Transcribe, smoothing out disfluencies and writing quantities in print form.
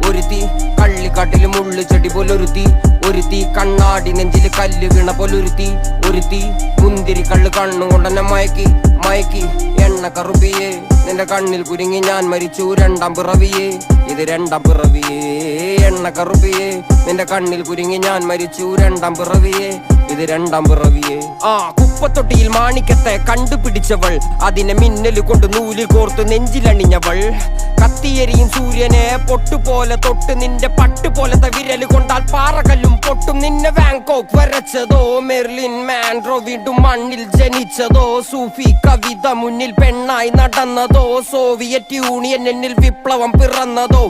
ഒരുത്തി കള്ളിക്കാട്ടില് മുള്ളു ചെടി പോലൊരുത്തി, ഒരുത്തി കണ്ണാടി നെഞ്ചില് കല്ല് വീണ പോലൊരുത്തി, ഒരുത്തി മുന്തിരി കള്ള് കണ്ണുകൊണ്ടെന്നെ മയക്കി മയക്കി. എണ്ണ കറുപ്പിയേ നിന്റെ കണ്ണിൽ കുരുങ്ങി ഞാൻ മരിച്ചു രണ്ടാം പിറവിയേ, ഇത് രണ്ടാം പിറവിയേ. എണ്ണ കറുപ്പിയേ നിന്റെ കണ്ണിൽ കുരുങ്ങി ഞാൻ മരിച്ചു രണ്ടാം പിറവിയേ, ഇത് രണ്ടാം പിറവിയേ. കുപ്പത്തൊട്ടിയിൽ മാണിക്കത്തെ കണ്ടുപിടിച്ചവൾ, അതിനെ മിന്നല് കൊണ്ട് നൂലിൽ കോർത്ത് നെഞ്ചിലണിഞ്ഞവൾ. കത്തിയെരിയും സൂര്യനെ പൊട്ടുപോലെ തൊട്ട് നിന്റെ പട്ടുപോലത്തെ വിരല് കൊണ്ടാൽ പാറകല്ലും പൊട്ടും. നിന്നെ വാങ്കോക്ക് വരച്ചതോ മെർലിൻ മാൻഡ്രോ വീണ്ടും മണ്ണിൽ ജനിച്ചതോ, സൂഫി കവിത മുന്നിൽ പെണ്ണായി നടന്നതോ, സോവിയറ്റ് യൂണിയൻ എന്നിൽ വിപ്ലവം പിറന്നതോ.